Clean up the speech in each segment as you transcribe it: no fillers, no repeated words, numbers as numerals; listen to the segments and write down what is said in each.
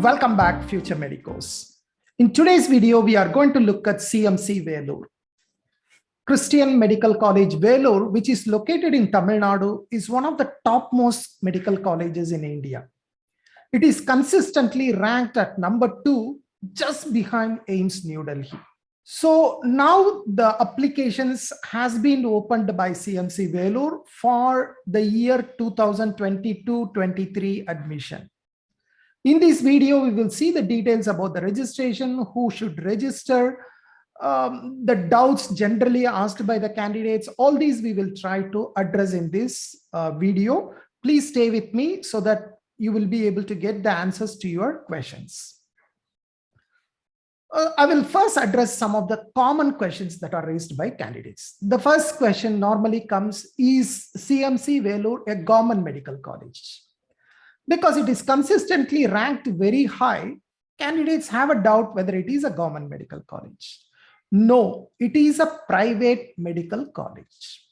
Welcome back, future medicos. In today's video, we are going to look at CMC Vellore. Christian Medical College Vellore, which is located in Tamil Nadu, is one of the topmost medical colleges in India. It is consistently ranked at number 2, just behind AIIMS New Delhi. So now the applications has been opened by CMC Vellore for the year 2022-23 admission. In this video, we will see the details about the registration, who should register, the doubts generally asked by the candidates. All these we will try to address in this video. Please stay with me so that you will be able to get the answers to your questions. I will first address some of the common questions that are raised by candidates. The first question normally comes, is CMC Vellore a government medical college? Because it is consistently ranked very high, candidates have a doubt whether it is a government medical college. No, it is a private medical college.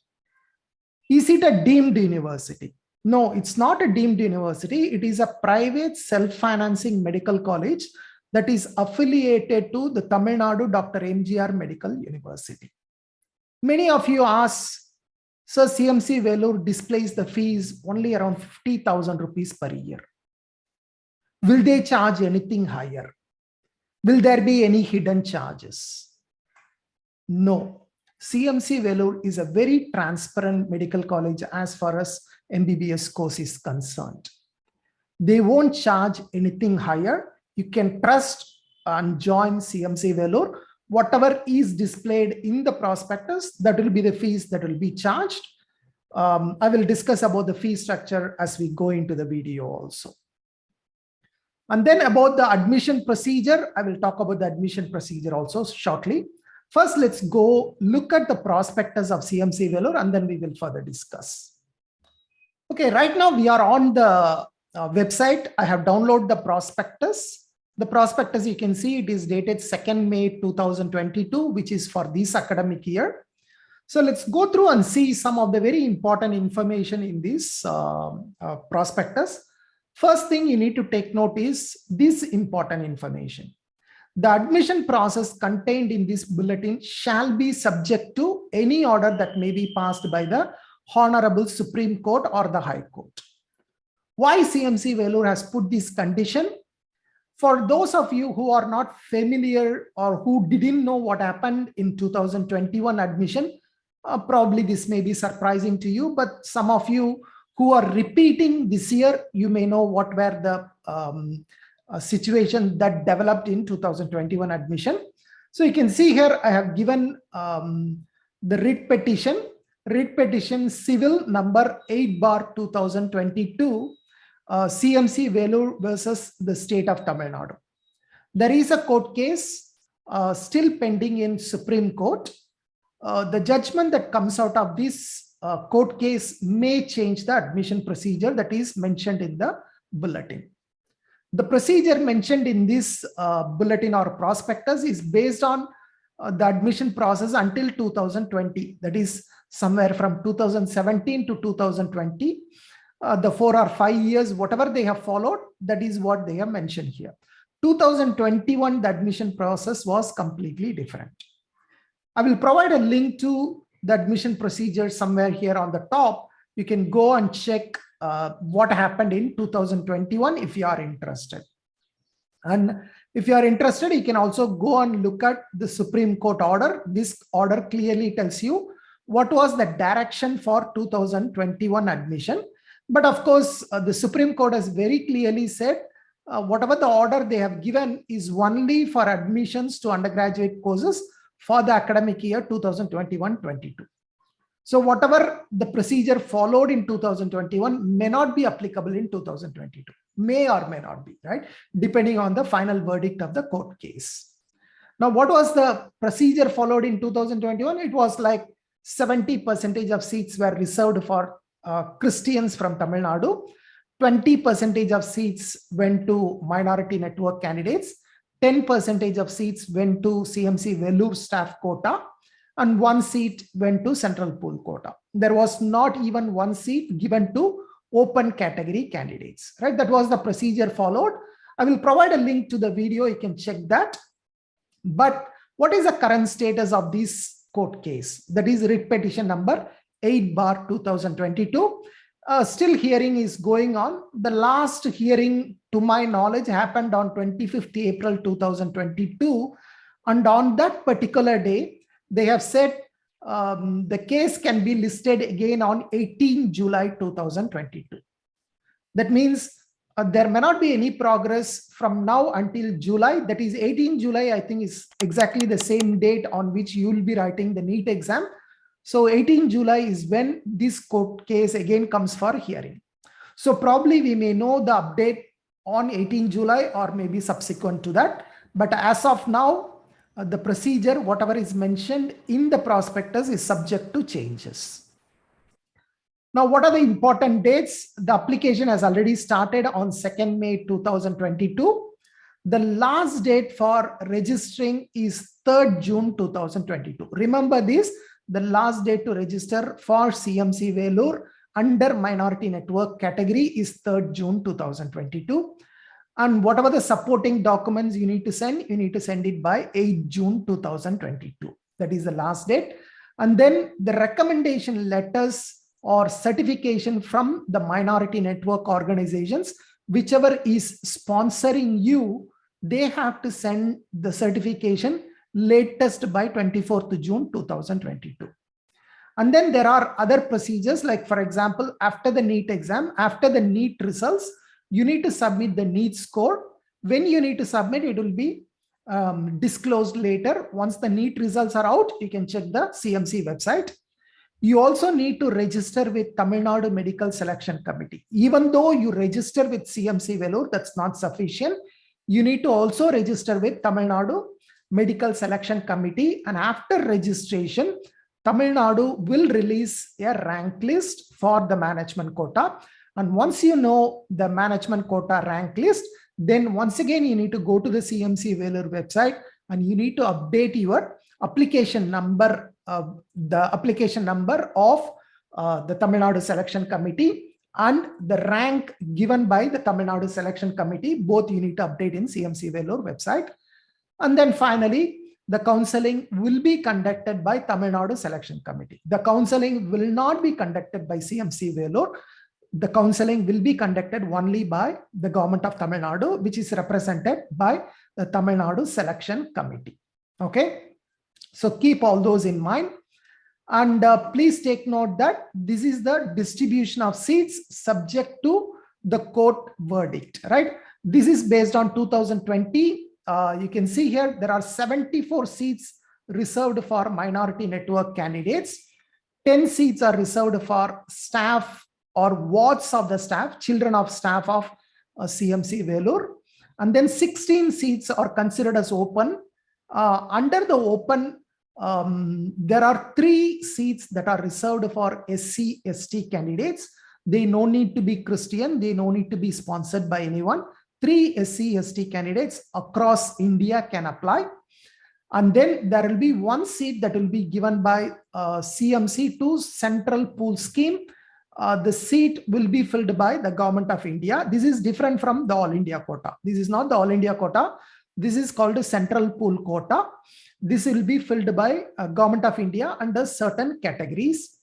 Is it a deemed university? No, it's not a deemed university. It is a private self-financing medical college that is affiliated to the Tamil Nadu Dr. MGR Medical University. Many of you ask, so CMC Vellore displays the fees only around 50,000 rupees per year. Will they charge anything higher? Will there be any hidden charges? No. CMC Vellore is a very transparent medical college as far as MBBS course is concerned. They won't charge anything higher. You can trust and join CMC Vellore. Whatever is displayed in the prospectus, that will be the fees that will be charged. I will discuss about the fee structure as we go into the video also. And then about the admission procedure, I will talk about the admission procedure also shortly. First, let's go look at the prospectus of CMC Vellore and then we will further discuss. Okay, right now we are on the website. I have downloaded the prospectus. The prospectus, you can see it is dated 2nd May 2022, which is for this academic year. So let's go through and see some of the very important information in this prospectus. First thing you need to take note is this important information. The admission process contained in this bulletin shall be subject to any order that may be passed by the Honorable Supreme Court or the High Court. Why CMC Vellore has put this condition? For those of you who are not familiar or who didn't know what happened in 2021 admission, probably this may be surprising to you, but some of you who are repeating this year, you may know what were the situation that developed in 2021 admission. So you can see here, I have given the writ petition civil number 8/2022, CMC Vellore versus the state of Tamil Nadu. There is a court case still pending in Supreme Court. The judgment that comes out of this court case may change the admission procedure that is mentioned in the bulletin. The procedure mentioned in this bulletin or prospectus is based on the admission process until 2020. That is somewhere from 2017 to 2020. The 4 or 5 years, whatever they have followed, that is what they have mentioned here. 2021, the admission process was completely different. I will provide a link to the admission procedure somewhere here on the top. You can go and check what happened in 2021 if you are interested. And if you are interested, you can also go and look at the Supreme Court order. This order clearly tells you what was the direction for 2021 admission. But of course, the Supreme Court has very clearly said whatever the order they have given is only for admissions to undergraduate courses for the academic year 2021-22. So whatever the procedure followed in 2021 may not be applicable in 2022, may or may not be, right? Depending on the final verdict of the court case. Now, what was the procedure followed in 2021? It was like 70% of seats were reserved for Christians from Tamil Nadu, 20% of seats went to minority network candidates, 10% of seats went to CMC Vellore staff quota, and 1 seat went to central pool quota. There was not even 1 seat given to open category candidates, right? That was the procedure followed. I will provide a link to the video. You can check that. But what is the current status of this court case? That is writ petition number 8/2022. Still hearing is going on. The last hearing, to my knowledge, happened on 25th April 2022. And on that particular day, they have said the case can be listed again on 18 July 2022. That means there may not be any progress from now until July. That is 18 July, I think, is exactly the same date on which you will be writing the NEET exam. So 18 July is when this court case again comes for hearing. So probably we may know the update on 18 July or maybe subsequent to that. But as of now, the procedure, whatever is mentioned in the prospectus, is subject to changes. Now, what are the important dates? The application has already started on 2nd May 2022. The last date for registering is 3rd June 2022. Remember this, the last date to register for CMC Vellore under minority network category is 3rd June 2022. And whatever the supporting documents you need to send it by 8 June 2022. That is the last date. And then the recommendation letters or certification from the minority network organizations, whichever is sponsoring you, they have to send the certification latest by 24th June 2022. And then there are other procedures, like for example, after the NEET exam, after the NEET results, you need to submit the NEET score. When you need to submit, it will be disclosed later. Once the NEET results are out, you can check the CMC website. You also need to register with Tamil Nadu Medical Selection Committee. Even though you register with CMC Vellore, that's not sufficient. You need to also register with Tamil Nadu Medical Selection Committee. And after registration, Tamil Nadu will release a rank list for the management quota. And once you know the management quota rank list, then once again, you need to go to the CMC Vellore website and you need to update your application number, the application number of the Tamil Nadu Selection Committee and the rank given by the Tamil Nadu Selection Committee. Both you need to update in CMC Vellore website. And then finally, the counseling will be conducted by Tamil Nadu Selection Committee. The counseling will not be conducted by CMC Vellore. The counseling will be conducted only by the government of Tamil Nadu, which is represented by the Tamil Nadu Selection Committee. Okay. So keep all those in mind. And please take note that this is the distribution of seats subject to the court verdict, right? This is based on 2020. You can see here, there are 74 seats reserved for minority network candidates. 10 seats are reserved for staff or wards of the staff, children of staff of CMC Vellore. And then 16 seats are considered as open. Under the open, there are 3 seats that are reserved for SC, ST candidates. They no need to be Christian. They no need to be sponsored by anyone. 3 SC, ST candidates across India can apply. And then there will be 1 seat that will be given by CMC to Central Pool Scheme. The seat will be filled by the Government of India. This is different from the All India quota. This is not the All India quota. This is called a Central Pool quota. This will be filled by Government of India under certain categories.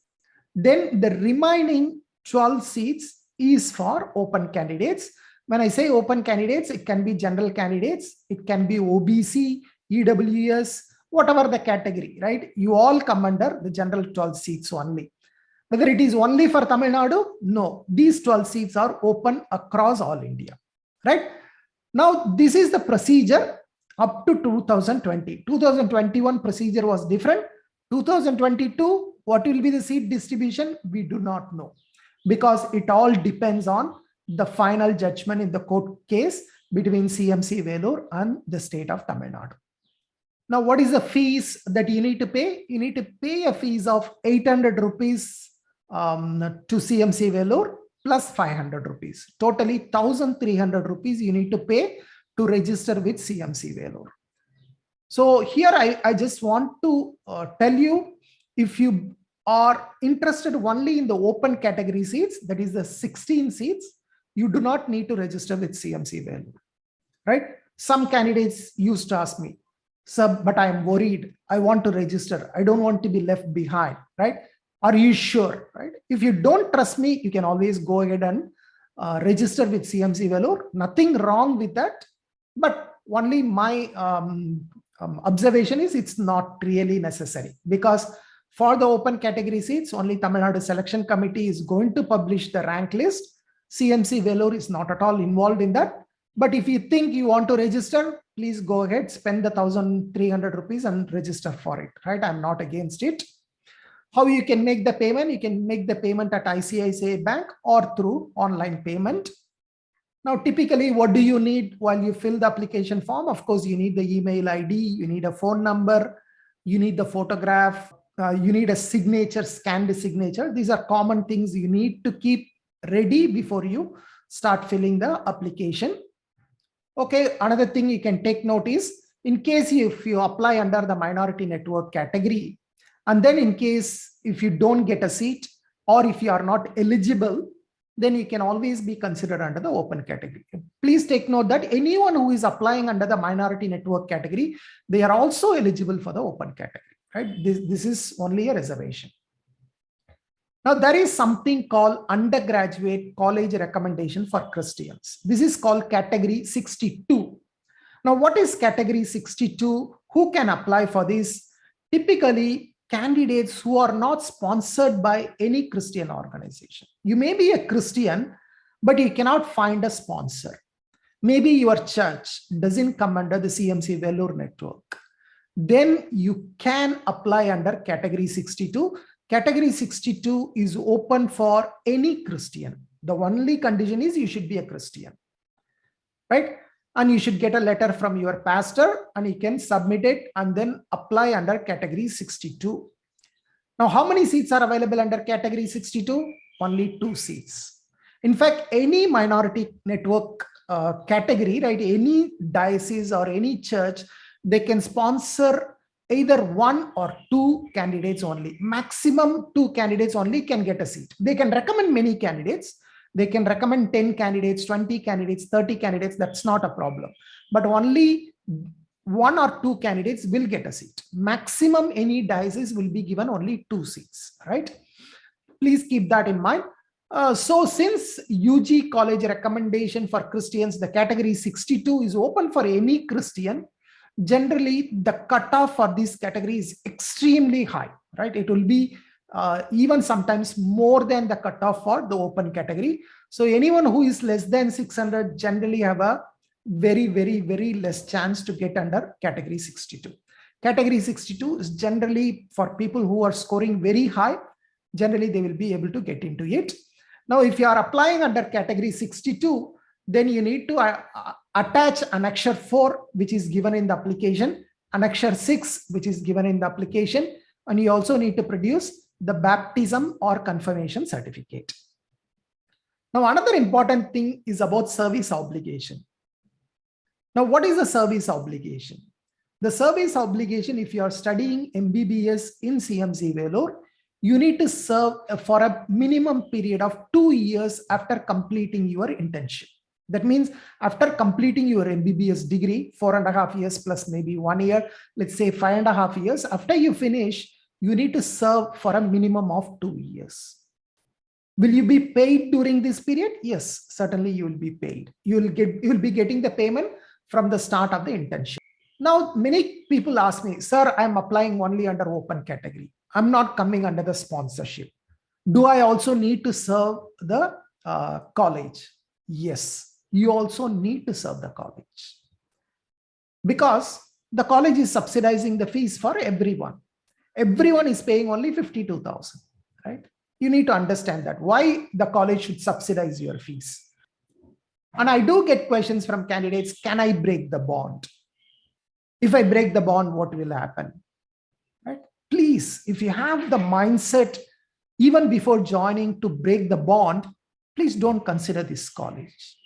Then the remaining 12 seats is for open candidates. When I say open candidates, it can be general candidates. It can be OBC, EWS, whatever the category, right? You all come under the general 12 seats only. Whether it is only for Tamil Nadu, no, these 12 seats are open across all India, right? Now, this is the procedure up to 2020. 2021 procedure was different. 2022, what will be the seat distribution? We do not know, because it all depends on the final judgment in the court case between CMC Vellore and the state of Tamil Nadu. Now, what is the fees that you need to pay? You need to pay a fees of 800 rupees to CMC Vellore plus 500 rupees. Totally 1,300 rupees you need to pay to register with CMC Vellore. So here I just want to tell you, if you are interested only in the open category seats, that is the 16 seats, you do not need to register with CMC Vellore. right? Some candidates used to ask me, sir, but I am worried. I want to register. I don't want to be left behind, right? Are you sure, right? If you don't trust me, you can always go ahead and register with CMC Vellore. Nothing wrong with that. But only my observation is it's not really necessary, because for the open category seats, only Tamil Nadu Selection Committee is going to publish the rank list. CMC Vellore is not at all involved in that. But if you think you want to register, please go ahead, spend the 1,300 rupees and register for it, right? I'm not against it. How you can make the payment? You can make the payment at ICICI Bank or through online payment. Now, typically, what do you need while you fill the application form? Of course, you need the email ID, you need a phone number, you need the photograph, you need a signature, scanned signature. These are common things you need to keep ready before you start filling the application. Okay, another thing you can take note is, in case if you apply under the minority network category, and then in case if you don't get a seat or if you are not eligible, then you can always be considered under the open category. Please take note that anyone who is applying under the minority network category, they are also eligible for the open category, right? This is only a reservation. Now, there is something called undergraduate college recommendation for Christians. This is called category 62. Now, what is category 62? Who can apply for this? Typically, candidates who are not sponsored by any Christian organization. You may be a Christian, but you cannot find a sponsor. Maybe your church doesn't come under the CMC Vellore network. Then you can apply under category 62. Category 62 is open for any Christian. The only condition is you should be a Christian, right? And you should get a letter from your pastor and you can submit it and then apply under category 62. Now, how many seats are available under category 62? Only 2 seats. In fact, any minority network category, right? Any diocese or any church, they can sponsor either 1 or 2 candidates only. Maximum 2 candidates only can get a seat. They can recommend many candidates. They can recommend 10 candidates, 20 candidates, 30 candidates. That's not a problem. But only 1 or 2 candidates will get a seat. Maximum any diocese will be given only 2 seats, right? Please keep that in mind. So since UG college recommendation for Christians, the category 62 is open for any Christian, generally the cutoff for this category is extremely high, right? It will be even sometimes more than the cutoff for the open category. So anyone who is less than 600 generally have a very, very, very less chance to get under category 62. Category 62 is generally for people who are scoring very high. Generally, they will be able to get into it. Now, if you are applying under category 62, then you need to attach Annexure 4, which is given in the application, Annexure 6, which is given in the application, and you also need to produce the baptism or confirmation certificate. Now, another important thing is about service obligation. Now, what is a service obligation? The service obligation, if you are studying MBBS in CMC Vellore, you need to serve for a minimum period of 2 years after completing your internship. That means after completing your MBBS degree, 4.5 years plus maybe 1 year, let's say 5.5 years, after you finish, you need to serve for a minimum of 2 years. Will you be paid during this period? Yes, certainly you will be paid. You will be getting the payment from the start of the internship. Now, many people ask me, sir, I'm applying only under open category. I'm not coming under the sponsorship. Do I also need to serve the college? Yes, you also need to serve the college, because the college is subsidizing the fees for everyone. Everyone is paying only 52,000, right? You need to understand that why the college should subsidize your fees. And I do get questions from candidates, can I break the bond? If I break the bond, what will happen? Right? Please, if you have the mindset even before joining to break the bond, please don't consider this college.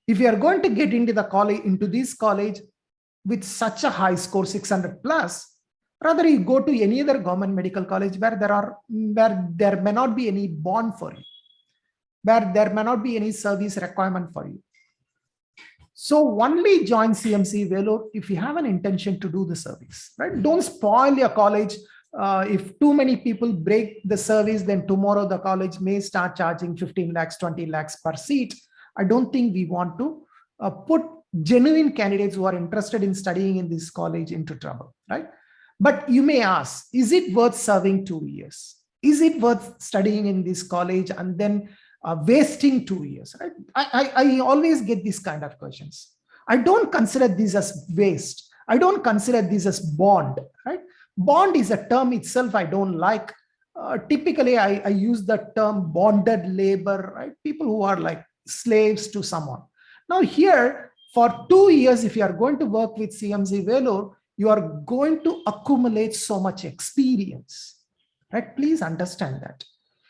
If you are going to get into the college, into this college with such a high score, 600 plus, rather you go to any other government medical college where there may not be any bond for you, where there may not be any service requirement for you. So only join CMC Vellore if you have an intention to do the service, right? Don't spoil your college. If too many people break the service, then tomorrow the college may start charging 15 lakhs, 20 lakhs per seat. I don't think we want to put genuine candidates who are interested in studying in this college into trouble, right? But you may ask, is it worth serving 2 years? Is it worth studying in this college and then wasting 2 years? Right? I always get these kind of questions. I don't consider this as waste. I don't consider this as bond, right? Bond is a term itself I don't like. Typically, I use the term bonded labor, right? People who are like slaves to someone. Now here, for 2 years, if you are going to work with CMC Vellore, you are going to accumulate so much experience, right? Please understand that.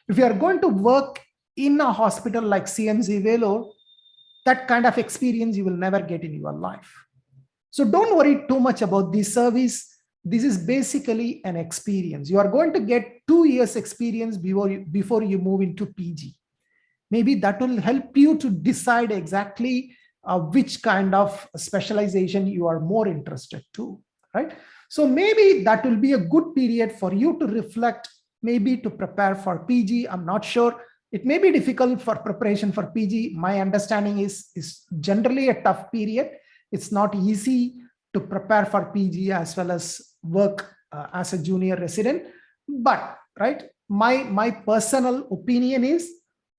If you are going to work in a hospital like CMC Vellore, that kind of experience you will never get in your life. So don't worry too much about this service. This is basically an experience. You are going to get 2 years experience before you move into PG. Maybe that will help you to decide exactly which kind of specialization you are more interested to, right? So maybe that will be a good period for you to reflect, maybe to prepare for PG. I'm not sure. It may be difficult for preparation for PG. My understanding is generally a tough period. It's not easy to prepare for PG as well as work as a junior resident. But right, my personal opinion is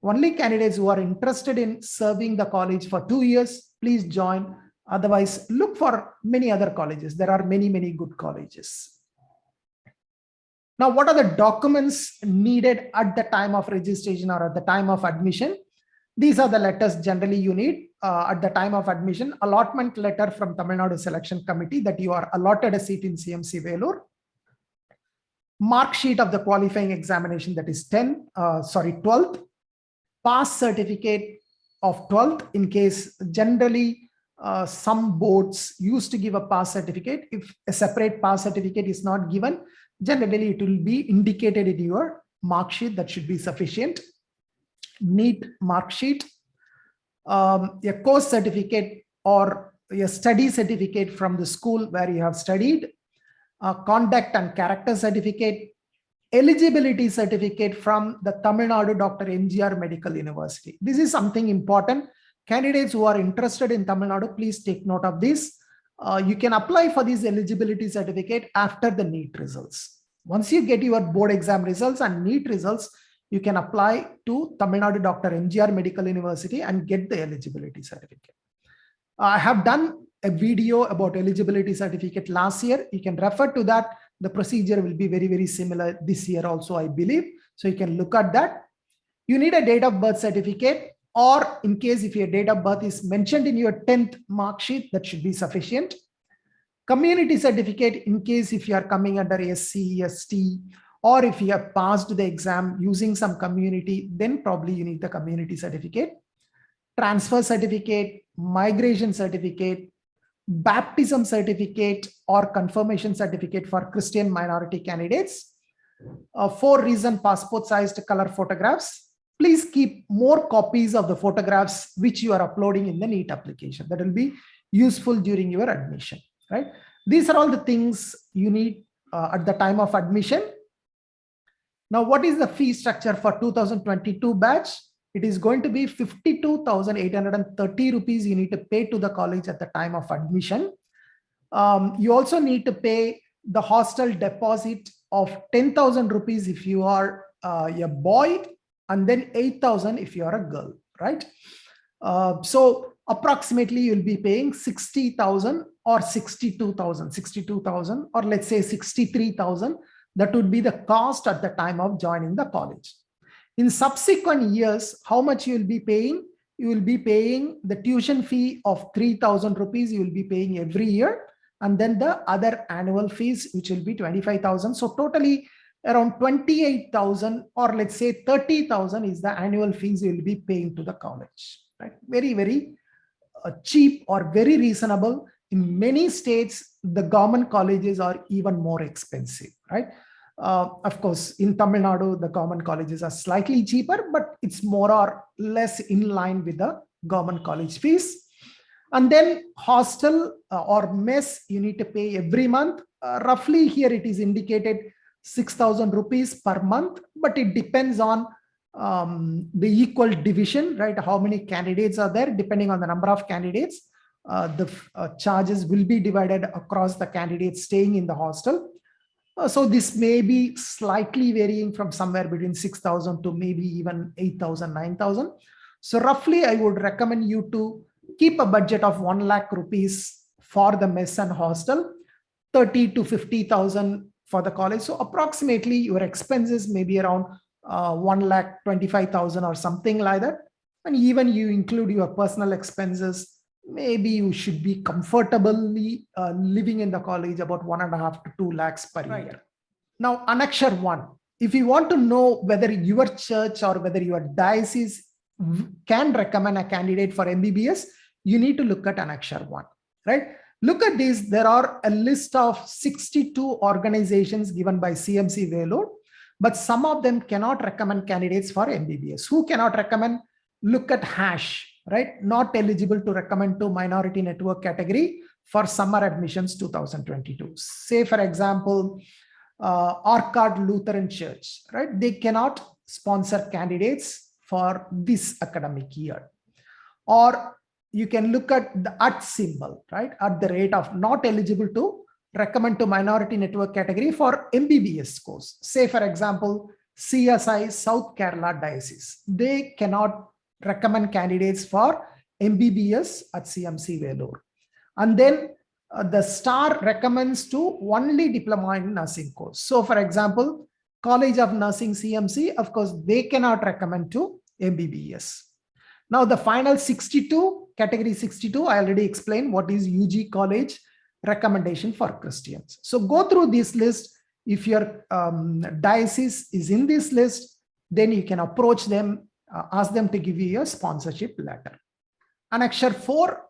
only candidates who are interested in serving the college for 2 years, please join. Otherwise, look for many other colleges. There are many, many good colleges. Now, what are the documents needed at the time of registration or at the time of admission? These are the letters generally you need at the time of admission. Allotment letter from Tamil Nadu Selection Committee that you are allotted a seat in CMC Vellore. Mark sheet of the qualifying examination, that is 12th. Pass certificate of 12th, in case generally some boards used to give a pass certificate. If a separate pass certificate is not given, generally it will be indicated in your mark sheet. That should be sufficient. NEET mark sheet, a course certificate or a study certificate from the school where you have studied, conduct and character certificate, eligibility certificate from the Tamil Nadu Dr. MGR Medical University. This is something important. Candidates who are interested in Tamil Nadu, please take note of this. You can apply for this eligibility certificate after the NEET results. Once you get your board exam results and NEET results, you can apply to Tamil Nadu Dr. MGR Medical University and get the eligibility certificate. I have done a video about eligibility certificate last year. You can refer to that. The procedure will be very, very similar this year also, I believe. So you can look at that. You need a date of birth certificate, or in case if your date of birth is mentioned in your 10th mark sheet, that should be sufficient. Community certificate, in case if you are coming under SC, ST, or if you have passed the exam using some community, then probably you need the community certificate. Transfer certificate, migration certificate, baptism certificate or confirmation certificate for Christian minority candidates, 4 recent passport sized color photographs. Please keep more copies of the photographs which you are uploading in the NEET application. That will be useful during your admission, right? These are all the things you need at the time of admission. Now, what is the fee structure for 2022 batch? It is going to be 52,830 rupees you need to pay to the college at the time of admission. You also need to pay the hostel deposit of 10,000 rupees if you are a boy, and then 8,000 if you are a girl, right? So approximately you'll be paying 60,000 or 62,000, or let's say 63,000. That would be the cost at the time of joining the college. In subsequent years, how much you will be paying? You will be paying the tuition fee of 3,000 rupees you will be paying every year, and then the other annual fees, which will be 25,000. So totally around 28,000, or let's say 30,000 is the annual fees you will be paying to the college, right? Very, very cheap or very reasonable. In many states, the government colleges are even more expensive, right? Of course, in Tamil Nadu, the government colleges are slightly cheaper, but it's more or less in line with the government college fees. And then hostel or mess, you need to pay every month. Roughly here it is indicated 6,000 rupees per month, but it depends on the equal division, right? How many candidates are there? Depending on the number of candidates, the charges will be divided across the candidates staying in the hostel. So this may be slightly varying from somewhere between 6,000 to maybe even 8,000, 9,000. So roughly I would recommend you to keep a budget of 1 lakh rupees for the mess and hostel, 30 to 50,000 for the college. So approximately your expenses may be around 1,25,000 or something like that. And even you include your personal expenses, maybe you should be comfortably living in the college about 1.5 to 2 lakhs per year. Now, Annexure 1, if you want to know whether your church or whether your diocese can recommend a candidate for MBBS, you need to look at Annexure 1, right? Look at this. There are a list of 62 organizations given by CMC Vellore, but some of them cannot recommend candidates for MBBS. Who cannot recommend? Look at hash, right? Not eligible to recommend to minority network category for summer admissions 2022. Say, for example, Orchard Lutheran Church, right? They cannot sponsor candidates for this academic year. Or you can look at the @ symbol, right? At the rate of not eligible to recommend to minority network category for MBBS course. Say, for example, CSI South Kerala Diocese. They cannot recommend candidates for MBBS at CMC Vellore. And then the star recommends to only diploma in nursing course. So for example, College of Nursing CMC, of course, they cannot recommend to MBBS. Now the final 62, category 62, I already explained what is UG college recommendation for Christians. So go through this list. If your diocese is in this list, then you can approach them, ask them to give you a sponsorship letter. Annexure 4,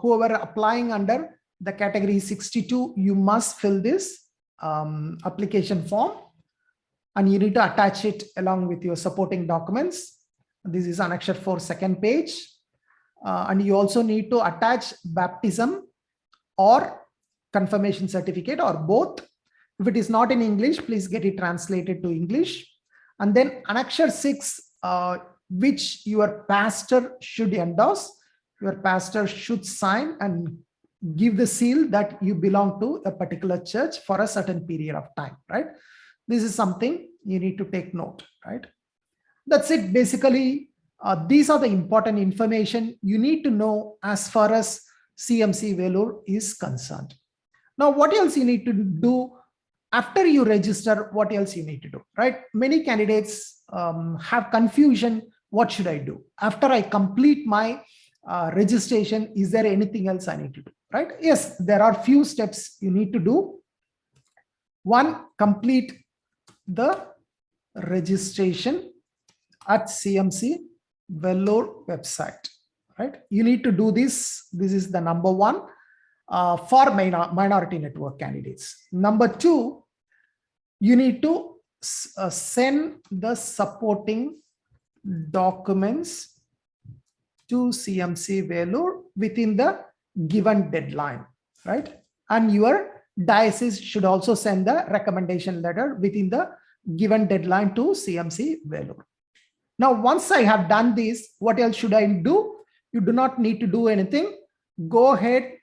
whoever applying under the category 62, you must fill this application form and you need to attach it along with your supporting documents. This is Annexure 4, second page. And you also need to attach baptism or confirmation certificate or both. If it is not in English, please get it translated to English. And then Annexure 6, which your pastor should endorse. Your pastor should sign and give the seal that you belong to a particular church for a certain period of time, right? This is something you need to take note, right? That's it. Basically, these are the important information you need to know as far as CMC Vellore is concerned. Now, what else you need to do after you register? What else you need to do, right? Many candidates have confusion. What should I do? After I complete my registration, is there anything else I need to do, right? Yes, there are few steps you need to do. One, complete the registration at CMC Vellore website, right? You need to do this. This is the number one for minority network candidates. Number two, you need to send the supporting documents to CMC Vellore within the given deadline, right? And your diocese should also send the recommendation letter within the given deadline to CMC Vellore. Now, once I have done this, what else should I do? You do not need to do anything. Go ahead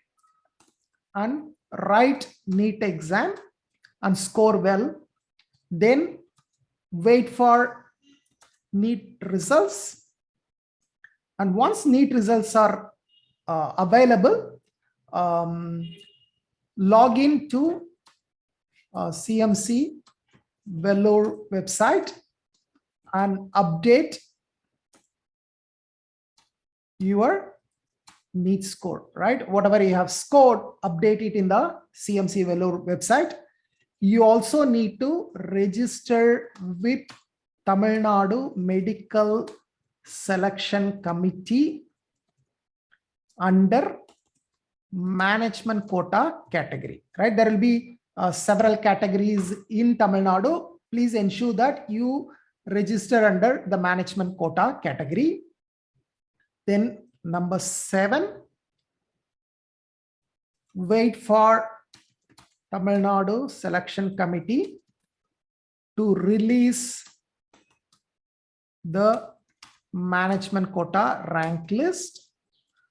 and write NEET exam and score well. Then wait for NEET results. And once NEET results are available, log in to CMC Vellore website and update your NEET score, right? Whatever you have scored, update it in the CMC Vellore website. You also need to register with Tamil Nadu Medical Selection Committee under management quota category, right? There will be several categories in Tamil Nadu. Please ensure that you register under the management quota category. Then number 7, wait for Tamil Nadu Selection Committee to release the management quota rank list.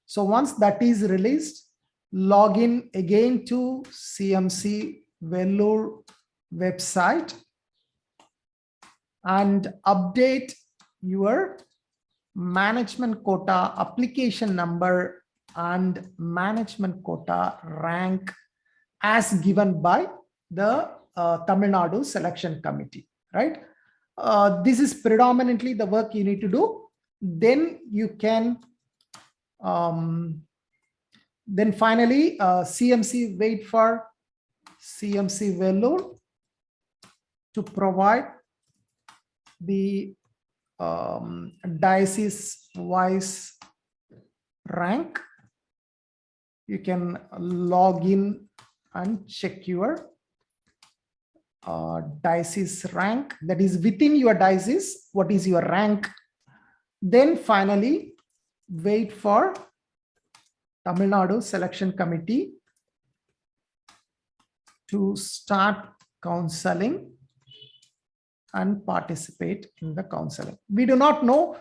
So once that is released, log in again to CMC Vellore website and update your management quota application number and management quota rank as given by the Tamil Nadu Selection Committee, right? This is predominantly the work you need to do. Then you can, then finally, CMC wait for CMC Vellore to provide the diocese wise rank. You can log in and check your diocese rank, that is within your diocese, what is your rank. Then finally, wait for Tamil Nadu Selection Committee to start counseling and participate in the counseling. We do not know.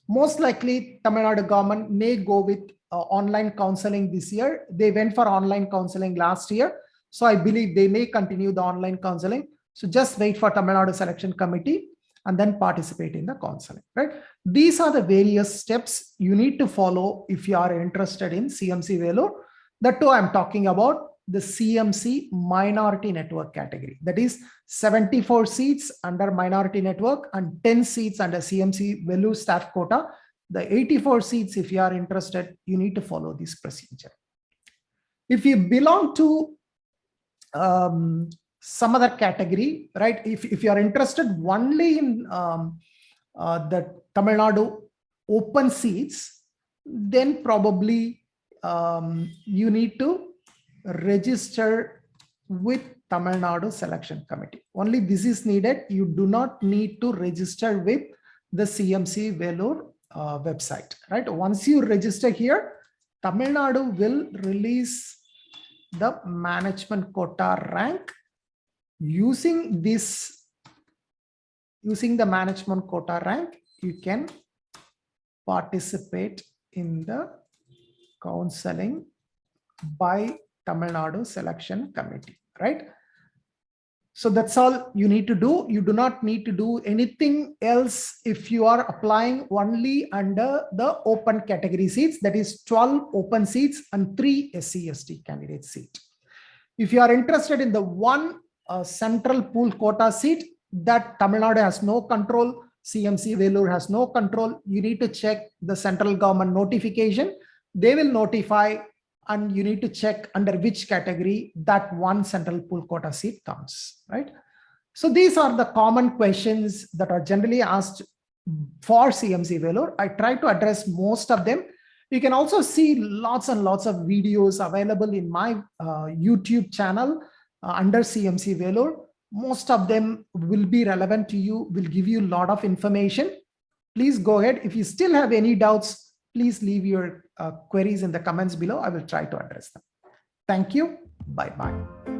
Most likely Tamil Nadu government may go with online counseling this year. They went for online counseling last year. So I believe they may continue the online counseling. So just wait for Tamil Nadu Selection Committee and then participate in the counseling, right? These are the various steps you need to follow if you are interested in CMC Vellore. That too, I'm talking about the CMC minority network category. That is 74 seats under minority network and 10 seats under CMC Vellore staff quota. The 84 seats, if you are interested, you need to follow this procedure. If you belong to some other category, right? If you are interested only in the Tamil Nadu open seats, then probably you need to register with Tamil Nadu Selection Committee. Only this is needed. You do not need to register with the CMC Vellore website, right? Once you register here, Tamil Nadu will release the management quota rank. Using the management quota rank, you can participate in the counseling by Tamil Nadu Selection Committee, right? So that's all you need to do. You do not need to do anything else if you are applying only under the open category seats, that is 12 open seats and 3 SC/ST candidate seat. If you are interested in the one central pool quota seat that Tamil Nadu has no control, CMC Vellore has no control, you need to check the central government notification. They will notify and you need to check under which category that one central pool quota seat comes, right? So these are the common questions that are generally asked for CMC Vellore. I try to address most of them. You can also see lots and lots of videos available in my YouTube channel under CMC Vellore. Most of them will be relevant to you, will give you a lot of information. Please go ahead. If you still have any doubts, please leave your queries in the comments below. I will try to address them. Thank you. Bye-bye.